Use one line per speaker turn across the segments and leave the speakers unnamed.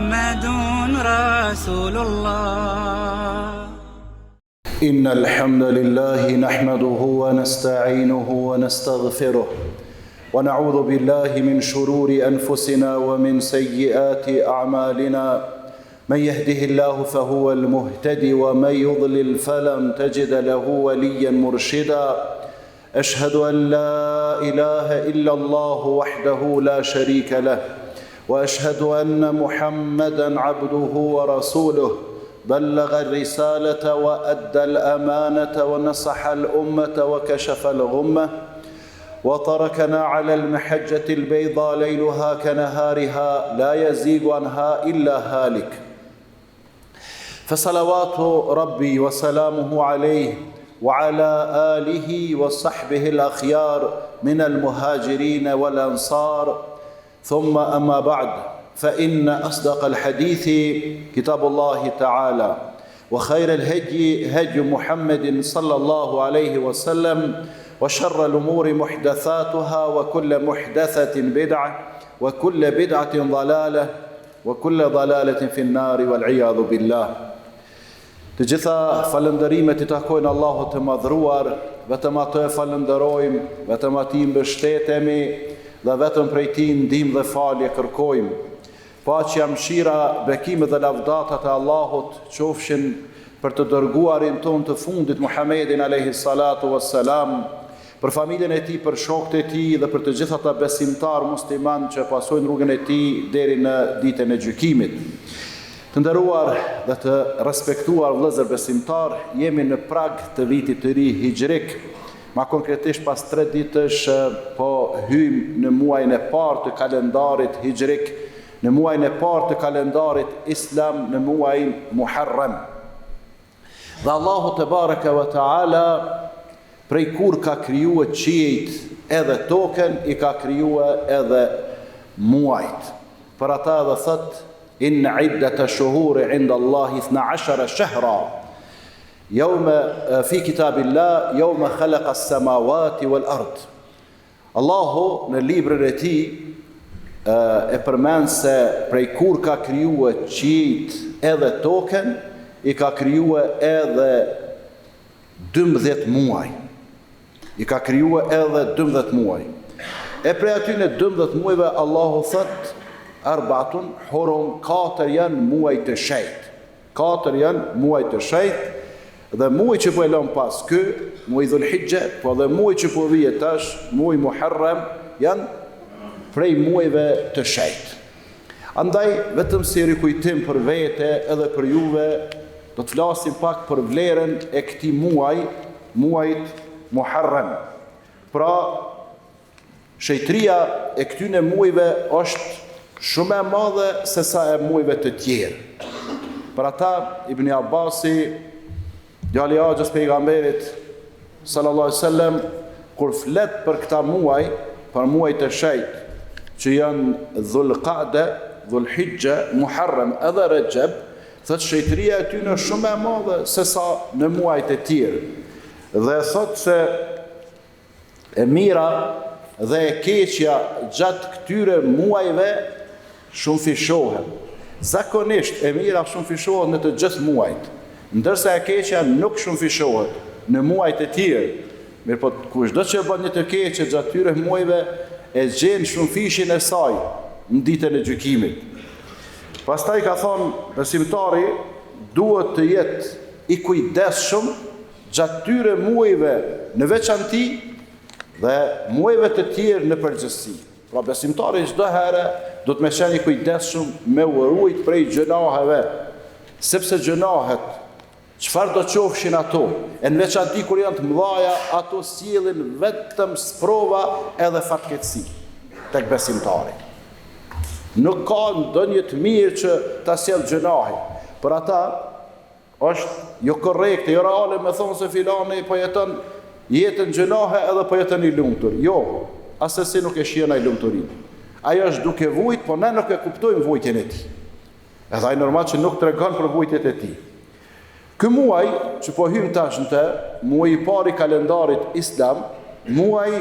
محمد رسول الله.
إن الحمد لله نحمده ونستعينه ونستغفره ونعوذ بالله من شرور أنفسنا ومن سيئات أعمالنا. من يهده الله فهو المهتدي ومن يضلل فلن تجد له وليا مرشدا. أشهد أن لا إله إلا الله وحده لا شريك له وأشهد أن محمدا عبده ورسوله بلغ الرسالة وأدى الأمانة ونصح الأمة وكشف الغمة وتركنا على المحجة البيضاء ليلها كنهارها لا يزيغ عنها إلا هالك. فصلوات ربي وسلامه عليه وعلى آله وصحبه الأخيار من المهاجرين والأنصار. ثم أما بعد، فإن أصدق الحديث كتاب الله تعالى وخير الهدي هدي محمد صلى الله عليه وسلم وشر الأمور محدثاتها وكل محدثة بدعة وكل بدعة ضلالة وكل ضلالة في النار والعياذ بالله. Të gjitha falëndërimet I takojnë Allahut të madhruar, vetëm atë e falënderojmë, vetëm atij mbështetemi dhe vetëm prej Tij ndihmë dhe falje kërkojmë. Paqja, mëshira, bekimet dhe lavdatat e Allahut qofshin për të dërguarin ton të fundit Muhammedin alayhi salatu wassalam, për familjen e Tij, për shokët e Tij dhe për të gjithë ata besimtar musliman që pasojnë rrugën e Tij deri në ditën e gjykimit. Të nderuar dhe të respektuar vëllezër besimtar, jemi në prag të vitit të ri hijrik. Ma konkretisht pas 3 ditësh po hyjmë në muajin e parë të kalendarit hijrik, në muajin e parë të kalendarit islam, në muajin Muharram. Dhe Allahu te baraka wa taala prej kur ka krijuar qiejt edhe tokën, I ka krijuar edhe muajt. Për ata edhe thot إن عدة الشهور عند الله 12 شهرا يوم في كتاب الله يوم خلق السماوات والأرض. Allahu në librin e Tij e përmend se prej kur ka krijuar qiejt edhe tokën, I ka krijuar edhe 12 muaj. I ka krijuar edhe 12 muaj. E prej aty në 12 muajve Allahu thot Arbatun hurum, 4 janë muaj të shejt. 4 janë muaj të shejt. Dhe muaj që po e lëm pas kë, muaj Dhulhijja, po dhe muaj që po vije tash, muaj Muharram, janë prej muajve të shejt. Andaj vetëm si rikujtim për vete edhe për juve, do të flasim pak për vlerën e këtij muajit Muharram. Pra, shejtëria e këtyne muajve është shumë e madhe se sa e muajve të tjerë. Për ata, Ibn Abbasi, djali I Axhës pejgamberit sallallahu alaihi wasallam, kur flet për këta muaj, për muaj të shejt, që janë Dhulqa'da, Dhulhijja, Muharram edhe Rajab, thot shejtëria e tyre është shumë e madhe se sa në muajt e tjerë. Dhe thot se e mira dhe e keqja gjatë këtyre muajve shumë fishohen. Zakonisht e mira shumë fishohet në të gjithë muajt, ndërsa e keqja nuk shumë fishohet në muajt e tjerë. Mirë po kushdo që bën një të keqe gjatë këtyre muajve e gjen shumë fishin e saj në ditën e gjykimit. Pastaj ka thonë besimtari duhet të jetë I kujdesshëm gjatë këtyre muajve në veçanti dhe muajve të tjerë në përgjithësi. Pra besimtari çdo herë do të më qenë I kujdesshëm me u ruajt prej gjunaheve, sepse gjunahet, çfarë do qofshin ato, e në veçanti kur janë të mëdha, ato sjellin vetëm sprova edhe fatkeqësi tek besimtari. Nuk ka ndonjë të mirë që ta sjell gjunahin. Për ata është jo korrekte, jo reale me thonë se filani po jeton jetën gjunahe edhe po jeton I lumtur. Jo, asesi nuk e shihen ai lumturinë. Ajo është duke vujt, po ne nuk e kuptojmë vujtjen e tij. Edhe ai normal që nuk tregon për vujtjet e tij. Ky muaj që po hym tash në të, muaji I parë I kalendarit islam, muaji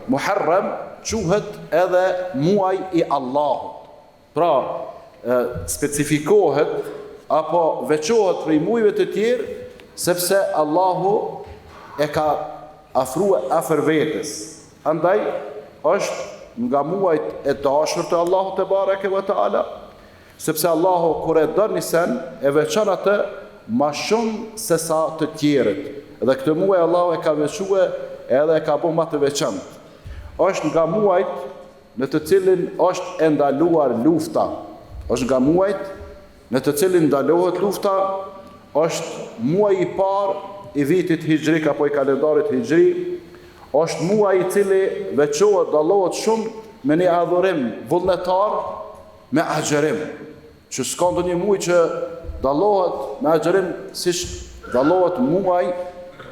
Muharram, quhet edhe muaj I Allahut. Pra, specifikohet apo veçohet prej mujve të tjerë, sepse Allahu e ka afruar afër vetes. Andaj është nga muajt e dashur të Allahut te bareke ve taala, sepse Allahu kur e don një sen e veçon atë ma shumë se sa të tjerët. Dhe këtë muaj Allahu e ka veçuar edhe e ka bërë më të veçantë. Është nga muajt në të cilin është e ndaluar lufta. Është nga muajt në të cilin ndalohet lufta, është muaj i parë i vitit hijrik apo i kalendarit hijri, është muaj i cili veçohet, dallohet shumë me një adhurim vullnetar me agjerim. Që s'ka ndonjë muaj që dallohet me agjerim siç dallohet muaj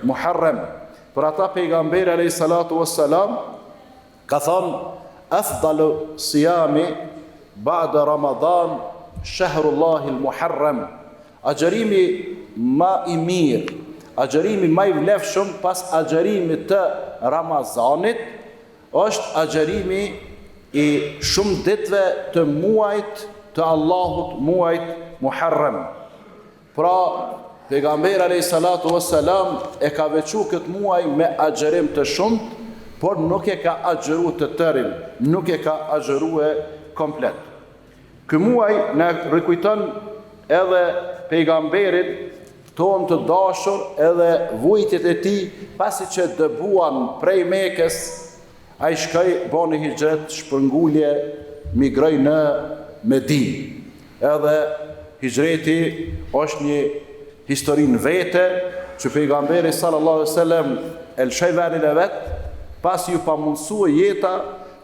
Muharram. Për ata pejgamberi alayhi salatu wassalam ka thënë afdalu siyami ba'da Ramadan shahrullahi al-Muharram. Agjerimi më i mirë, agjerimi më i vlefshëm pas agjerimit të Ramazanit është agjerimi i shumë ditëve të muajit të Allahut, muajit Muharram. Pra, pejgamberi alayhi salatu wassalam e ka veçuar këtë muaj me agjerim të shumt, por nuk e ka agjeruar të tërin, nuk e ka agjeruar komplet. Ky muaj na rikujton edhe pejgamberin ton të dashur, edhe vujtjet e tij pasi që dëbuan prej Mekës, ai shkoi bani hijret, shpërngulje, migroi në Medinë. Edhe hijreti është një histori në vete, që pejgamberi sallallahu alaihi wasallam e lëshoi vendin e vet, pasi ju pamundësua jeta,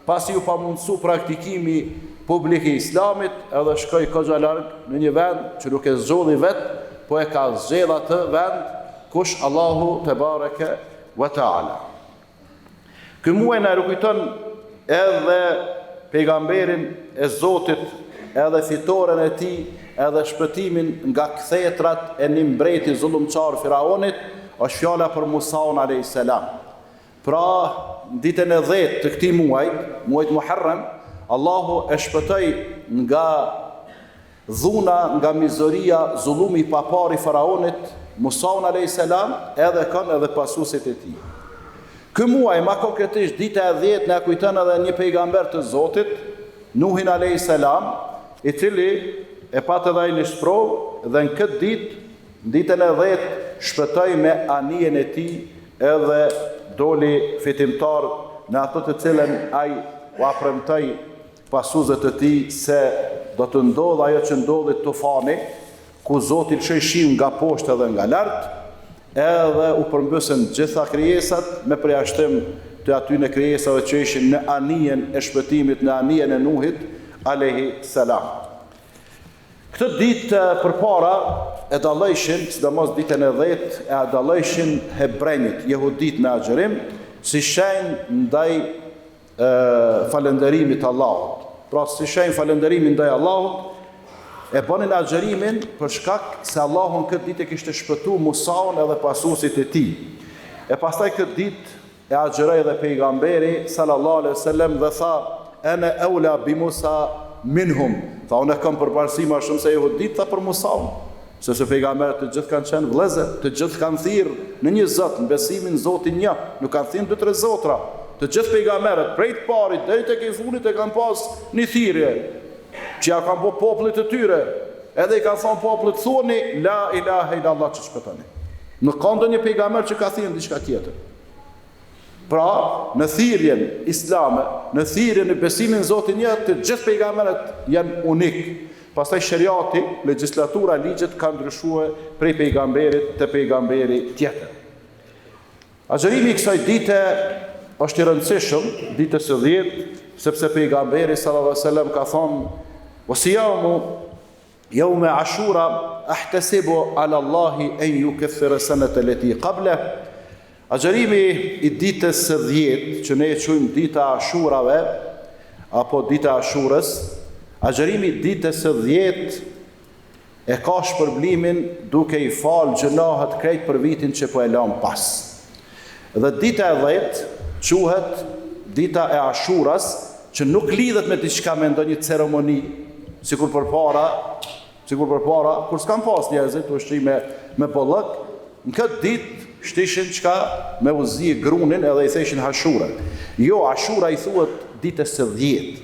pasi ju pamundësua praktikimi publik i Islamit, edhe shkoi kogja larg në një vend që nuk e zgjodhi vet, po e ka zgjedhur atë vend kush Allahu te bareke ve taala. Ky muaj na rikujton edhe pejgamberin e Zotit, edhe fitoren e tij, edhe shpëtimin nga kthetrat e një mbreti zullumçar Firaonit, është fjala për Musaun alayhis salam. Pra, ditën e 10 të këtij muaji, muajit Muharram, Allahu e shpëtoi nga dhuna, nga mizoria, zullumi i papar i Faraonit, Musaun alayhis salam, edhe kanë edhe pasuesit e tij. Ky muaj, më konkretisht dita e 10, na kujton edhe një pejgamber të Zotit, Nuhin alayhis salam, i cili e patë edhe ai një sprovë, dhe në këtë ditë, ditën e 10, shpëtoi me anijen e tij, edhe doli fitimtar në ato të cilën ai u apremtoi pasuesët e tij se do të ndodhë ajo që ndodhi tufani, ku Zoti lëshoi shiun nga poshtë edhe nga lart, edhe u përmbysën gjitha krijesat me përjashtim të atyre krijesave që ishin në anijen e shpëtimit, në anijen e Nuhit alayhi salam. Këtë ditë përpara e dallojshin, sidomos ditën e 10, e dallojshin hebrejt, jehudit me agjerim, si shenjë ndaj falënderimit Allahut. Pra, si shenjë falënderimit ndaj Allahut, e bënin agjerimin për shkak se Allahu në këtë ditë e kishte shpëtuar Musaun edhe pasuesit e tij. E pastaj këtë ditë e agjeroi edhe pejgamberi sallallahu alaihi wasallam dhe tha: "Ana aula bi Musa minhum." Tha, unë kam përparësi më shumë se jehudit, tha për Musaun, sepse pejgamberët të gjithë kanë qenë vëllezër, të gjithë kanë thirrë në një Zot, në besimin Zotin një, nuk kanë thirrë 2-3 zotra. Të gjithë pejgamberët, prej të parit deri tek i fundit, e kanë pas një thirrje që ja kanë bërë popullit të tyre, edhe i kanë thonë popullit: "Thoni la ilaha illallah që shpëtoni." Nuk ka ndonjë pejgamber që ka thirrë diçka tjetër. Pra, në thirrjen islame, në thirrjen e besimin Zotin një, të gjithë pejgamberët janë unik. Pastaj shariati, legjislatura, ligjet kanë ndryshuar prej pejgamberit te pejgamberi tjetër. Agjerimi i kësaj dite është i rëndësishëm, ditës së 10, sepse pejgamberi sallallahu alaihi wasallam ka thënë: "Wasiyamu yawm Ashura ahtasibu ala Allahi an yukaffira sanata allati qablahu." Agjerimi i ditës së 10, që ne e quajmë dita Ashurave apo dita Ashurës, agjerimi i ditës së 10 e ka shpërblimin duke i falë gjunahet krejt për vitin që po e lëm pas. Dhe dita e 10 quhet dita e Ashurës, që nuk lidhet me diçka me ndonjë ceremoni, sikur përpara, kur s'kan pas njerëzit ushqim me bollëk, në këtë ditë shtishin çka me uzi grunin edhe i theshin Ashura. Jo, Ashura i thuhet ditës së 10.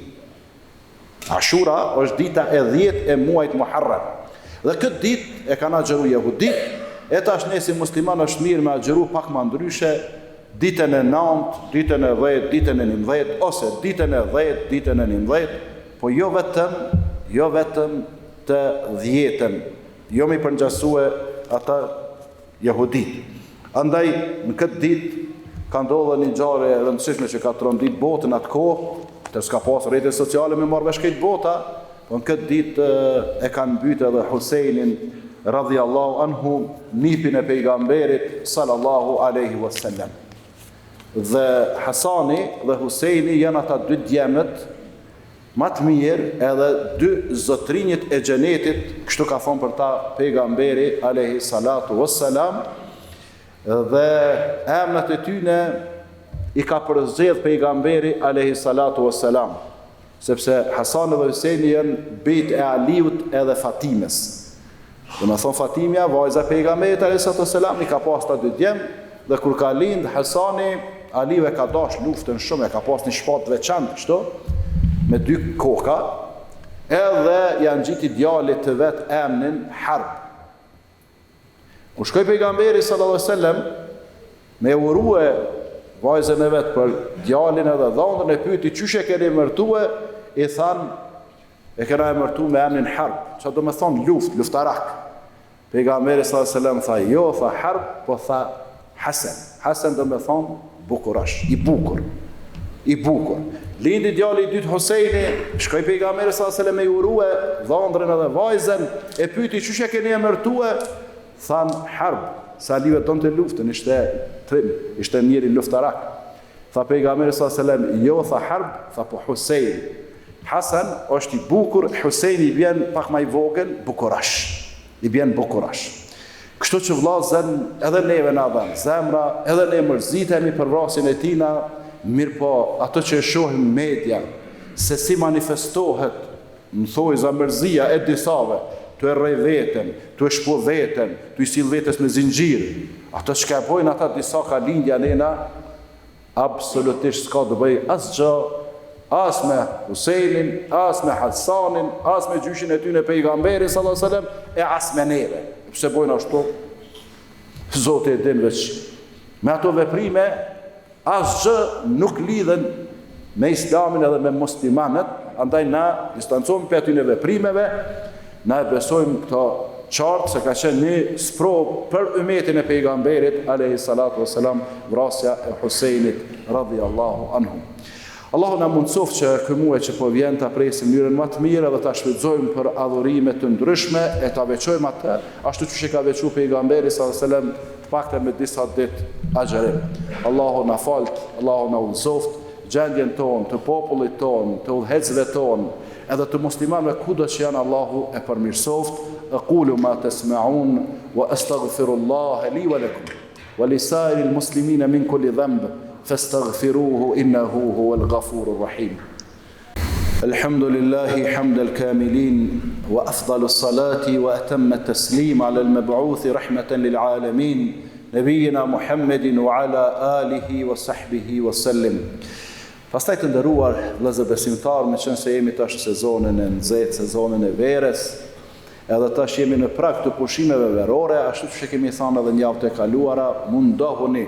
Ashura është dita e 10 e muajit Muharram. Dhe këtë ditë e kanë agjëruar jehudit, e tash ne si musliman është mirë me agjëru pak më ndryshe ditën e 9, ditën e 10, ditën e 11 ose ditën e 10, ditën e 11, po jo vetëm të 10-ën, jo me përngjasue ata jehudit. Andaj në këtë ditë ka ndodhur një ngjarje e rëndësishme që ka trondit botën atë kohë, të s'ka pas rrjetet sociale me marrë vesh këtë bota, po në këtë ditë e kanë mbytë edhe Husejnin radhiyallahu anhu, nipin e pejgamberit sallallahu alaihi wasallam. Dhe Hasani dhe Husejni janë ata dy djemët më të mirë edhe dy zotrinjit e xhenetit, kështu ka thonë për ta pejgamberi alaihi salatu wassalam, dhe emrat e tyne i ka përzgjedh pejgamberi alaihi salatu wassalam, sepse Hasani dhe Husejni janë bijt e Aliut edhe Fatimes. Dhe me thonë Fatimja, vajza pejgamberit alaihi salatu wassalam, i ka pas ta dy djemë, dhe kur ka lind Hasani, Aliu e ka dash luftën shumë, e ka pas një shpatë veçantë kështu, me dy koka, edhe janë gjiti djalit të vet emnin Harb. Kur shkoi pejgamberi sallallahu alaihi wasallam me urue vajzën e vet për djalin edhe dhëndën, e pyeti çysh e keni emërtue, i than e kena emërtuar me emrin Harb, çfarë do të thonë luftarak. Pejgamberi sallallahu alaihi wasallam tha jo, tha Harb, po tha Hasan. Hasan do të thonë bukurash, i bukur. Lindi djali i dytë Husejni, shkoi pejgamberi sallallahu alaihi wasallam me urue dhëndrën edhe vajzën, e pyeti çysh e keni emërtue, than Harb, sa Aliu donte luftën, ishte njëri luftarak. Tha pejgamberi sallallahu alaihi wasallam jo, tha Harb, tha po Husejn. Hasan është i bukur, Husejni i vjen pak më i vogël, bukurash. Kështu që vllazën edhe neve na dhan zemra, edhe ne mërzitemi për vrasjen e tina, mirë po ato që e shohim media, se si manifestohet në thojza mërzia e disave, të e rrej veten, të e shpo veten, të i sill vetes në zinxhir, ato që ka bojnë ata disa ka lindja nena, absolutisht s'ka të bëj asgjë, as me Husejnin, as me Hasanin, as me gjyshin e tyre pejgamberit sallallahu alaihi wasallam, e as me neve. Pse bojnë ashtu? Zoti e din veç. Me ato veprime asgjë nuk lidhen me Islamin edhe me muslimanët, andaj na distancohemi prej atyre veprimeve, na e besojmë këto qartë se ka qenë një sprovë për ummetin e pejgamberit alayhi salatu wassalam, vrasja e Husejnit radhiyallahu anhu. Allahu na mundsof që ky muaj që po vjen ta presim mënyrën më të mirë dhe ta shfrytëzojmë për adhurime të ndryshme e ta veçojmë atë ashtu siç e ka veçuar pejgamberi sallallahu alajhi wasallam, të paktën me disa ditë agjërim. Allahu na falt, Allahu na udhëzoft gjendjen tonë, të popullit tonë, të udhëhecëve tonë, edhe të muslimanëve kudo që janë, Allahu e përmirësoft. Aqulu ma tasma'un wa astaghfirullaha li wa lakum wa li sa'iril muslimina min kulli dhanb فاستغفروه إنه هو الغفور الرحيم. الحمد لله حمد الكاملين وأفضل الصلاة وأتم التسليم على المبعوث رحمة للعالمين نبينا محمد وعلى آله وصحبه وسلم. Pastaj të nderuar vëllezër besimtar, me qenë se jemi tash sezonën e nxehtë, sezonën e verës, edhe tash jemi në prag të pushimeve verore, ashtu që kemi thënë edhe në javët e kaluara, mundohuni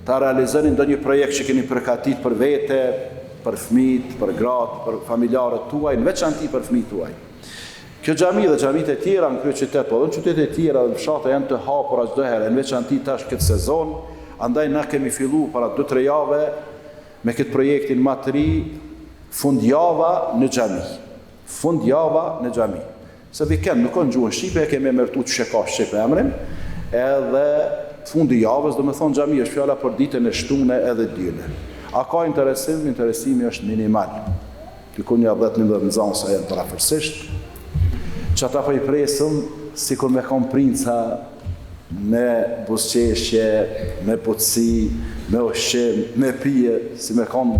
ta realizoni ndonjë projekt që keni përgatit për vete, për fëmijët, për gratë, për familjarët tuaj, në veçanti për fëmijët tuaj. Kjo xhami dhe xhamitë e tjera në kryeqytet, po edhe në qytete e tjera dhe fshatra janë të hapura çdo herë, në veçanti tash këtë sezon, andaj na kemi filluar para 2-3 javë me këtë projektin më të ri, fundjava në xhami. Se vikend nuk kanë gjuhën shqipe, kemi emërtuar çka ka shqipe emrin, edhe fundi javës, do me thonë xhami është fjala për ditën e shtune edhe dyne. A ka interesim? Interesimi është minimal. Dikun ja 10-11 nxënësa janë parafërsisht, që ata po i presëm, sikur me kon princa, me buzëqeshje, me butësi, me ushqim, me pije, si me kon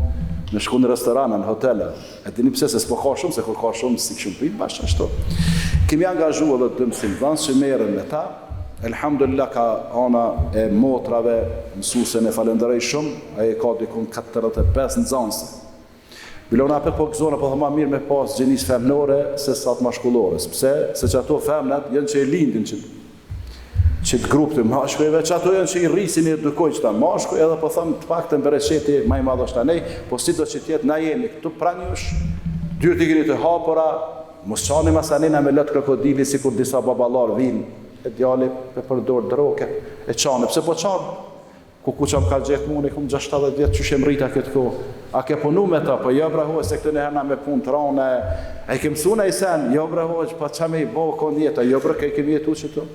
në shku në restorana, në hotele. E dini pse se s'po ka shumë, se kur ka shumë si këshim prit, bashkë ashtu. Kemi angazhu edhe të mësim dhanë që merren me ta. Elhamdulillah ka ana e motrave, mësuesen e falenderoj shumë, ai ka dikun 45 nxënëse. Bilona për po këzona po thëma mirë me pas gjenis femnore se sa të mashkullores. Pse? Se që ato femnat jenë që e lindin që të grupë të mashkujve, që ato jenë që i rrisin i edukoj që ta mashkuj, edhe po thëmë të pak të mbëresheti maj madho shta nej, po si do që tjetë na jemi këtu pranjush, dyrë t'i gjeni të hapura, mos qani masanina me lëtë krokodili si kur disa babalar vinë, e djali për përdor droke, e qani, pse po qani? Ku që më ka gjithë mune, ku më 60 vjetë që shem rrita këtë ko. A ke punu me ta, po jo braho, se këtë në herna me pun të rane, a i ke mësu në i sen, jo braho, që pa qa me i bo kon jetë, jo braho, ke kemi jetu që tu.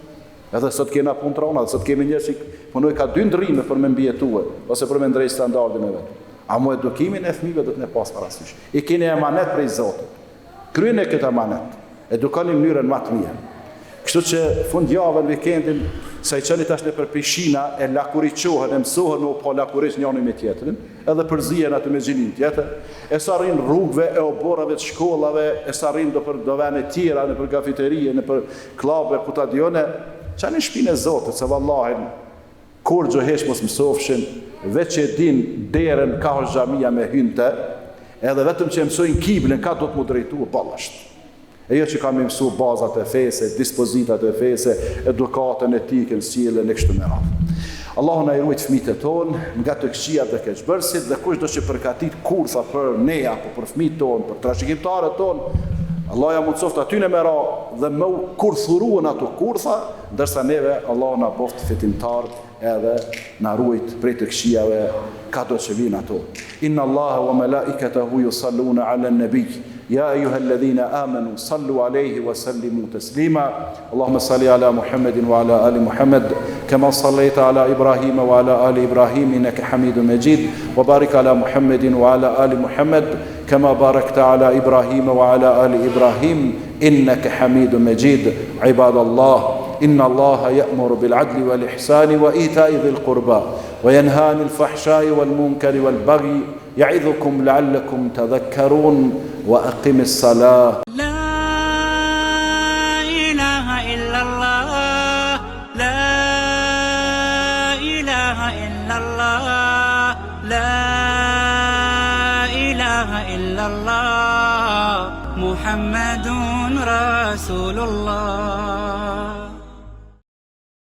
Edhe sot kena pun të rane, sot kemi njërë që punoj ka 2 ndrime për me mbjetue, ose për me ndrej standardin e vetë. A mu edukimin e fmive do të ne pas parasysh. I keni emanet prej Zotit. Kryene këtë emanet, edukoni mënyrën më të mirë. Kështu që fundjavën, vikendin, sa i qëni tash në për pishina, e lakuriqohen, e mësohen në po lakuriq njëni me tjetërin, edhe përzijen atë me gjinin tjetër, e sa rrinë rrugve, e oborave të shkollave, e sa rrinë do për dovene tjera, në për kafeterie, në për klube, kutadione, që në shpinë e Zotit, se vallahin, kur gjohesh mos mësofshin, veç e din derën ka është xhamia me hynte, edhe vetëm që mësojnë kiblin, ka do të mu drejtu ballasht. E jo që kam mësu bazat e fese, dispozitat e fese, edukatën, etikën, sjelljen e kështu me radhë. Allahu na i ruaj fëmijët e tonë nga të këqijat dhe keqbërësit, dhe kush do që përgatit kurtha për ne apo për fëmijët tonë, për trashëgimtarët tonë, Allah ja mundsoft aty në mera dhe më kurthuruan ato kurtha, ndërsa neve Allah na boft fitimtar edhe na ruajt prej të këqijave ka do që vinë ato. Inna Allaha wa malaikatahu yusalluna ala an-nabi. يا أيها الذين آمنوا صلوا عليه وسلموا تسليما اللهم صل على محمد وعلى آل محمد كما صليت على إبراهيم وعلى آل إبراهيم إنك حميد مجيد وبارك على محمد وعلى آل محمد كما باركت على إبراهيم وعلى آل إبراهيم إنك حميد مجيد عباد الله إن الله يأمر بالعدل والإحسان وإيتاء ذي القربى وينهى عن الفحشاء والمنكر والبغي يعظكم لعلكم تذكرون وأقم الصلاة
لا إله إلا الله لا إله إلا الله لا إله إلا الله محمد رسول الله